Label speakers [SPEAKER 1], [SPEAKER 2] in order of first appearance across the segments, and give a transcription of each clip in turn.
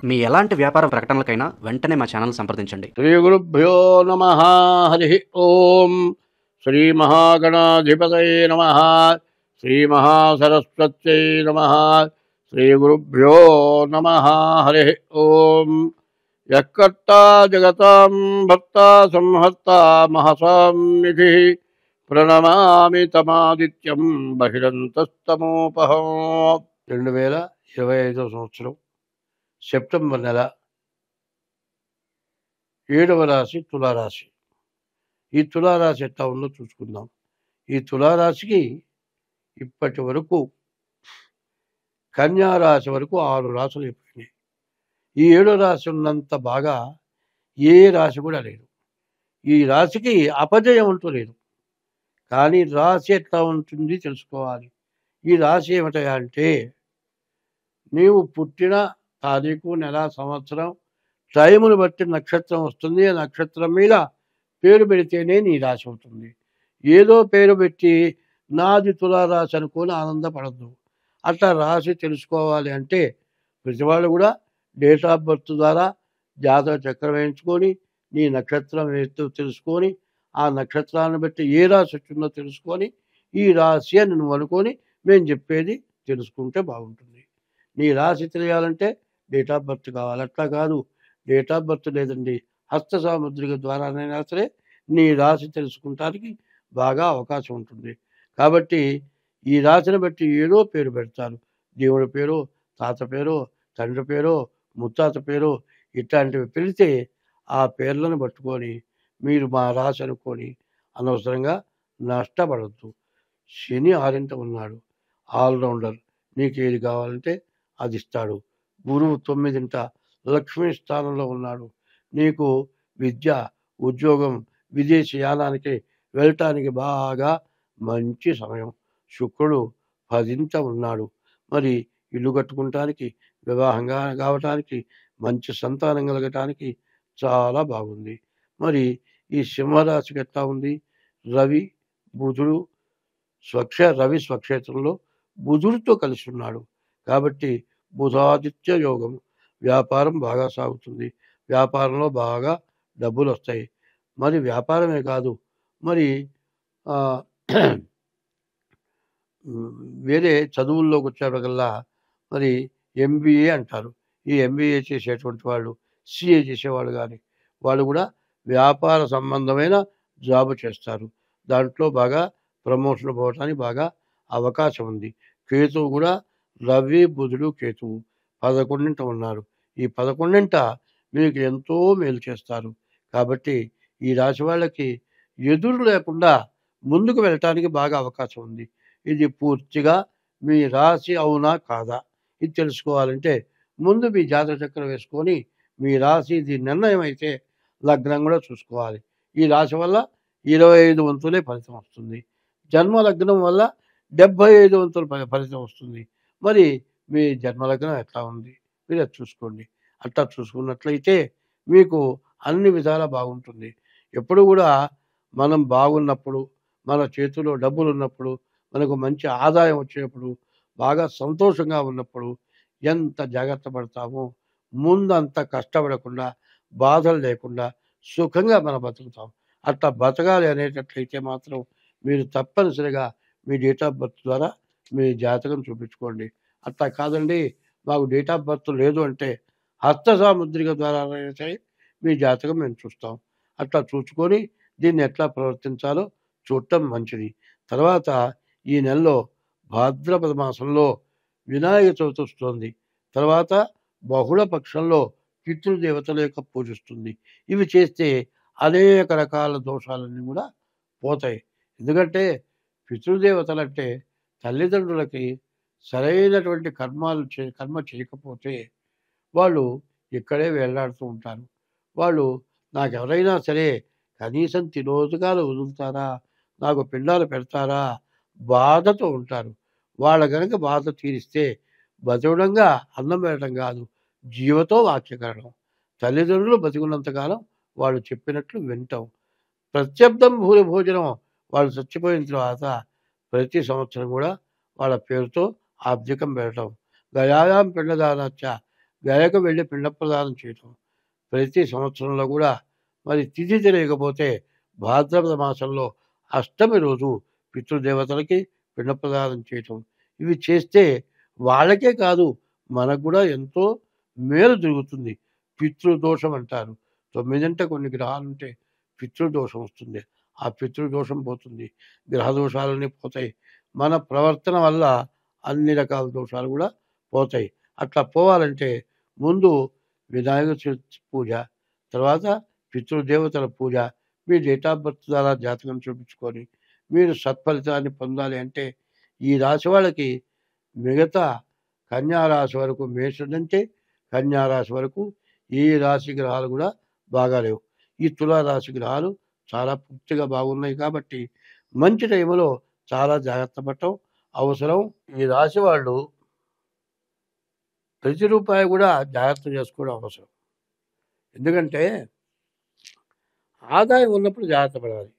[SPEAKER 1] మీ ఎలాంటి వ్యాపార ప్రకటనలకైనా వెంటనే మా ఛానల్ సంప్రదించండి.
[SPEAKER 2] శ్రీ గురుభ్యో నమ. హరి ఓం. శ్రీ మహాగణాధిపతయే నమ. శ్రీ మహాసరస్వత్యై నమ. శ్రీ గురుభ్యో నమ. హరి ఓం. యక్కర్తా జగతాం భర్తా సంహర్తా మహసాం నిధి ప్రణమామి తమాదిత్యం బహిరంతస్తమోపహం. 2025 సంవత్సరం సెప్టెంబర్ నెల 7వ రాశి తులారాశి. ఈ తులారాశి ఎట్లా ఉందో చూసుకుందాం. ఈ తులారాశికి ఇప్పటి వరకు కన్యారాశి వరకు 6 రాశులు అయిపోయినాయి. ఈ 7వ రాశి ఉన్నంత బాగా ఏ రాశి కూడా లేదు. ఈ రాశికి అపజయం అంటూ లేదు. కానీ రాశి ఎట్లా ఉంటుంది తెలుసుకోవాలి. ఈ రాశి ఏమిటయా అంటే, నీవు పుట్టిన తారీఖు, నెల, సంవత్సరం, టైమును బట్టి నక్షత్రం వస్తుంది. ఆ నక్షత్రం మీద పేరు పెడితేనే నీ రాశి అవుతుంది. ఏదో పేరు పెట్టి నాది తులారాశి అనుకొని ఆనందపడద్దు. అట్లా రాశి తెలుసుకోవాలి అంటే ప్రతివాళ్ళు కూడా డేట్ ఆఫ్ బర్త్ ద్వారా జాతక చక్రం వేయించుకొని నీ నక్షత్రం ఏదో తెలుసుకొని ఆ నక్షత్రాన్ని బట్టి ఏ రాశి వచ్చిందో తెలుసుకొని ఈ రాశి అని నువ్వు అనుకొని మేము చెప్పేది తెలుసుకుంటే బాగుంటుంది. నీ రాశి తెలియాలంటే డేట్ ఆఫ్ బర్త్ కావాలి. అట్లా కాదు, డేట్ ఆఫ్ బర్త్ లేదండి, హస్త సాముద్రిక ద్వారానైనా సరే నీ రాశి తెలుసుకుంటానికి బాగా అవకాశం ఉంటుంది. కాబట్టి ఈ రాశిని బట్టి ఏదో పేరు పెడతారు. దేవుడి పేరు, తాత పేరు, తండ్రి పేరు, ముత్తాత పేరు, ఇట్లాంటివి పెడితే ఆ పేర్లను పట్టుకొని మీరు మా రాశి అనుకొని అనవసరంగా నష్టపడద్దు. శని 6ంట ఉన్నాడు, ఆల్రౌండర్. నీకు ఏది కావాలంటే అది ఇస్తాడు. గురువు 9ంట లక్ష్మీ స్థానంలో ఉన్నాడు. నీకు విద్య, ఉద్యోగం, విదేశీయానానికి వెళ్ళటానికి బాగా మంచి సమయం. శుక్రుడు 10ంట ఉన్నాడు. మరి ఇల్లు కట్టుకుంటానికి, వివాహంగా కావటానికి, మంచి సంతానం కలగటానికి చాలా బాగుంది. మరి ఈ సింహరాశికి ఎట్లా ఉంది? రవి బుధుడు రవి స్వక్షేత్రంలో బుధుడితో కలిసి ఉన్నాడు. కాబట్టి బుధాదిత్య యోగం. వ్యాపారం బాగా సాగుతుంది. వ్యాపారంలో బాగా డబ్బులు వస్తాయి. మరి వ్యాపారమే కాదు, మరి వేరే చదువుల్లోకి వచ్చేటకల్లా మరి MBA అంటారు. ఈ MBA చేసేటువంటి వాళ్ళు, CA చేసేవాళ్ళు కానీ వాళ్ళు కూడా వ్యాపార సంబంధమైన జాబ్ చేస్తారు. దాంట్లో బాగా ప్రమోషన్ పోవటానికి బాగా అవకాశం ఉంది. కేతువు కూడా రవి బుధుడు కేతువు 11ంట ఉన్నారు. ఈ 11ంట మీకు ఎంతో మేలు చేస్తారు. కాబట్టి ఈ రాశి వాళ్ళకి ఎదురు లేకుండా ముందుకు వెళ్ళటానికి బాగా అవకాశం ఉంది. ఇది పూర్తిగా మీ రాశి అవునా కాదా ఇది తెలుసుకోవాలంటే ముందు మీ జాతక చక్రం వేసుకొని మీ రాశి ఇది నిర్ణయం అయితే లగ్నం కూడా చూసుకోవాలి. ఈ రాశి వల్ల 25 వంతులే ఫలితం వస్తుంది. జన్మ లగ్నం వల్ల 75 వంతుల ఫలితం వస్తుంది. మరి మీ జన్మలగ్నం ఎట్లా ఉంది మీరు అది చూసుకోండి. అట్లా చూసుకున్నట్లయితే మీకు అన్ని విధాలా బాగుంటుంది. ఎప్పుడు కూడా మనం బాగున్నప్పుడు, మన చేతిలో డబ్బులు ఉన్నప్పుడు, మనకు మంచి ఆదాయం వచ్చేప్పుడు, బాగా సంతోషంగా ఉన్నప్పుడు ఎంత జాగ్రత్త పడతామో ముందంత కష్టపడకుండా, బాధలు లేకుండా సుఖంగా మనం బతుకుతాం. అట్లా బతకాలి అనేటట్లయితే మాత్రం మీరు తప్పనిసరిగా మీ డేట్ ఆఫ్ బర్త్ ద్వారా మీ జాతకం చూపించుకోండి. అట్లా కాదండి మాకు డేట్ ఆఫ్ బర్త్ లేదు అంటే హస్త సాముద్రిక ద్వారా సరే మీ జాతకం మేము చూస్తాం. అట్లా చూసుకొని దీన్ని ఎట్లా ప్రవర్తించాలో చూడటం మంచిది. తర్వాత ఈ నెలలో భాద్రపద మాసంలో వినాయక చవితి వస్తుంది. తర్వాత బహుళ పక్షంలో పితృదేవతల యొక్క పూజిస్తుంది. ఇవి చేస్తే అనేక రకాల దోషాలన్నీ కూడా పోతాయి. ఎందుకంటే పితృదేవతలు అంటే తల్లిదండ్రులకి సరైనటువంటి కర్మ చేయకపోతే వాళ్ళు ఇక్కడే వేళ్లాడుతూ ఉంటారు. వాళ్ళు నాకెవరైనా సరే కనీసం తిరోజుగాలు వదులుతారా, నాకు పిండాలు పెడతారా బాధతో ఉంటారు. వాళ్ళ కనుక బాధ తీరిస్తే బతుడంగా అన్నం పెట్టడం కాదు, జీవతో వాక్యకరణం. తల్లిదండ్రులు బతికున్నంతకాలం వాళ్ళు చెప్పినట్లు వింటాం. ప్రత్యబ్దం భూరి భోజనం. వాళ్ళు చచ్చిపోయిన తర్వాత ప్రతి సంవత్సరం కూడా వాళ్ళ పేరుతో ఆబ్దికం పెట్టడం. గయాయాం పిండదానచ్చ. గయక వెళ్ళి పిండ ప్రదానం చేయటం ప్రతి సంవత్సరంలో కూడా మరి తిథి తెలియకపోతే భాద్రపద మాసంలో అష్టమి రోజు పితృదేవతలకి పిండ ప్రదానం చేయటం ఇవి చేస్తే వాళ్ళకే కాదు మనకు కూడా ఎంతో మేలు జరుగుతుంది. పితృదోషం అంటారు. 9 కొన్ని గ్రహాలు ఉంటే పితృదోషం వస్తుంది. ఆ పితృదోషం పోతుంది. గ్రహ దోషాలన్నీ పోతాయి. మన ప్రవర్తన వల్ల అన్ని రకాల దోషాలు కూడా పోతాయి. అట్లా పోవాలంటే ముందు వినాయక చవితి పూజ, తర్వాత పితృదేవతల పూజ, మీ డేట్ ఆఫ్ బర్త్ ద్వారా జాతకం చూపించుకొని మీరు సత్ఫలితాన్ని పొందాలి అంటే ఈ రాశి వాళ్ళకి మిగతా కన్యా రాశి వరకు, మేషం నుంచి కన్యా రాశి వరకు ఈ రాశి గ్రహాలు కూడా బాగాలేవు. ఈ తులారాశి గ్రహాలు చాలా పూర్తిగా బాగున్నాయి కాబట్టి మంచి టైంలో చాలా జాగ్రత్త పడటం అవసరం. ఈ రాశి వాళ్ళు ప్రతి రూపాయి కూడా జాగ్రత్త చేసుకోవడం అవసరం. ఎందుకంటే ఆదాయం ఉన్నప్పుడు జాగ్రత్త పడాలి.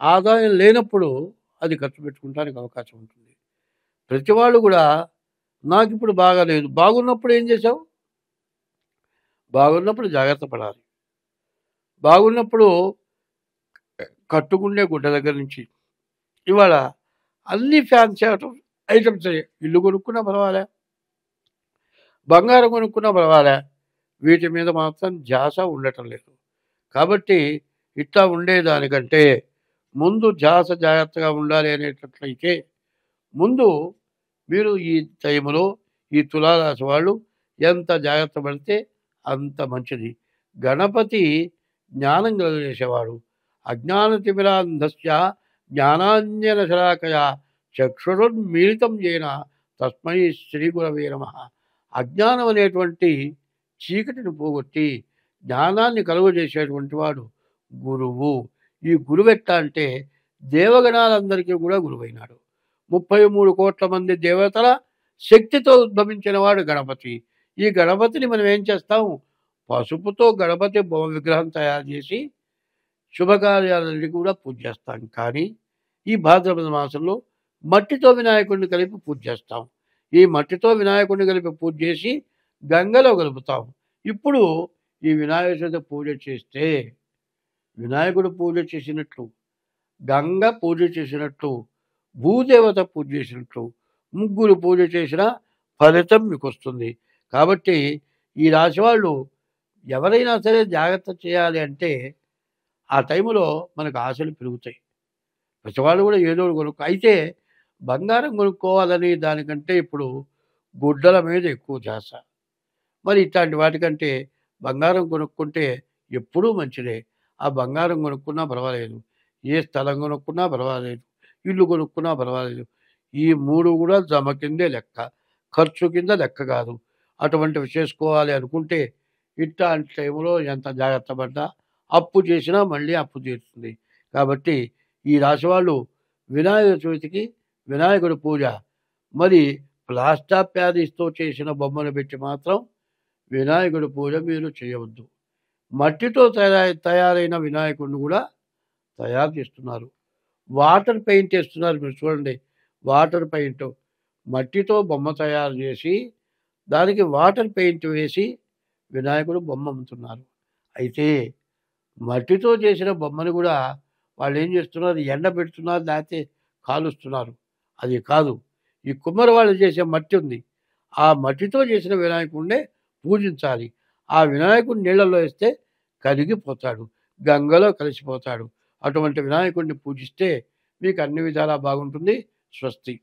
[SPEAKER 2] ఆదాయం లేనప్పుడు అది ఖర్చు పెట్టుకోవడానికి అవకాశం ఉంటుంది. ప్రతి వాళ్ళు కూడా నాకు ఇప్పుడు బాగాలేదు, బాగున్నప్పుడు ఏం చేసావు? బాగున్నప్పుడు జాగ్రత్త పడాలి. బాగున్నప్పుడు కట్టుకునే గుడ్డ దగ్గర నుంచి ఇవాళ అన్ని ఫ్యాన్సీ ఐటమ్స్, ఇల్లు కొనుక్కున్నా పర్వాలే, బంగారం కొనుక్కున్నా పర్వాలే, వీటి మీద మాత్రం ధ్యాస ఉండటం లేదు. కాబట్టి ఇట్లా ఉండేదానికంటే ముందు ధ్యాస జాగ్రత్తగా ఉండాలి అనేటట్లయితే ముందు మీరు ఈ టైంలో ఈ తులారాశి వాళ్ళు ఎంత జాగ్రత్త పడితే అంత మంచిది. గణపతి జ్ఞానం కలుగజేసేవాడు. అజ్ఞానతిమిరాంధస్య జ్ఞానాంజన శలాకయ చక్షురున్మీలితం చేన తస్మై శ్రీ గురవే నమః. అజ్ఞానం అనేటువంటి చీకటిని పోగొట్టి జ్ఞానాన్ని కలుగజేసేటువంటి వాడు గురువు. ఈ గురువు ఎట్లా అంటే దేవగణాలందరికీ కూడా గురువైనాడు. 33 కోట్ల మంది దేవతల శక్తితో ఉద్భవించిన వాడు గణపతి. ఈ గణపతిని మనం ఏం చేస్తాం? పసుపుతో గణపతి బొమ్మ విగ్రహం తయారు చేసి శుభకార్యాలన్నీ కూడా పూజ చేస్తాం. కానీ ఈ భాద్రపద మాసంలో మట్టితో వినాయకుడిని కలిపి పూజ చేస్తాం. ఈ మట్టితో వినాయకుడిని కలిపి పూజ చేసి గంగలో కలుపుతాం. ఇప్పుడు ఈ వినాయక చవితి పూజ చేస్తే వినాయకుడు పూజ చేసినట్లు, గంగ పూజ చేసినట్లు, భూదేవత పూజ చేసినట్లు, ముగ్గురు పూజ చేసిన ఫలితం మీకు వస్తుంది. కాబట్టి ఈ రాశి వాళ్ళు ఎవరైనా సరే జాగ్రత్త చేయాలి అంటే ఆ టైంలో మనకు ఆశలు పెరుగుతాయి. ప్రతివాళ్ళు కూడా ఏదో ఒకటి అయితే బంగారం కొనుక్కోవాలని దానికంటే ఇప్పుడు గుడ్డల మీద ఎక్కువ ధ్యాస. మరి ఇట్లాంటి వాటికంటే బంగారం కొనుక్కుంటే ఎప్పుడూ మంచిదే. ఆ బంగారం కొనుక్కున్నా పర్వాలేదు, ఏ స్థలం కొనుక్కున్నా పర్వాలేదు, ఇల్లు కొనుక్కున్నా పర్వాలేదు. ఈ 3 కూడా జమ కిందే లెక్క, ఖర్చు కింద లెక్క కాదు. అటువంటివి చేసుకోవాలి అనుకుంటే ఇట్లాంటి టైంలో ఎంత జాగ్రత్త పడ్డా అప్పు చేసినా మళ్ళీ అప్పు తీరుతుంది. కాబట్టి ఈ రాశి వాళ్ళు వినాయక చవితికి వినాయకుడి పూజ, మరి ప్లాస్టర్ ప్యారిస్తో చేసిన బొమ్మను పెట్టి మాత్రం వినాయకుడి పూజ మీరు చేయవద్దు. మట్టితో తయారైన వినాయకుడిని కూడా తయారు చేస్తున్నారు. వాటర్ పెయింట్ వేస్తున్నారు. మీరు చూడండి, వాటర్ పెయింట్ మట్టితో బొమ్మ తయారు చేసి దానికి వాటర్ పెయింట్ వేసి వినాయకుడు బొమ్మ అమ్ముతున్నారు. అయితే మట్టితో చేసిన బొమ్మను కూడా వాళ్ళు ఏం చేస్తున్నారు? ఎండబెడుతున్నారు, లేకపోతే కాలుస్తున్నారు. అది కాదు, ఈ కుమ్మరి వాళ్ళు చేసే మట్టి ఉంది, ఆ మట్టితో చేసిన వినాయకుడినే పూజించాలి. ఆ వినాయకుడిని నీళ్ళల్లో వేస్తే కరిగిపోతాడు, గంగలో కలిసిపోతాడు. అటువంటి వినాయకుడిని పూజిస్తే మీకు అన్ని విధాలా బాగుంటుంది. స్వస్తి.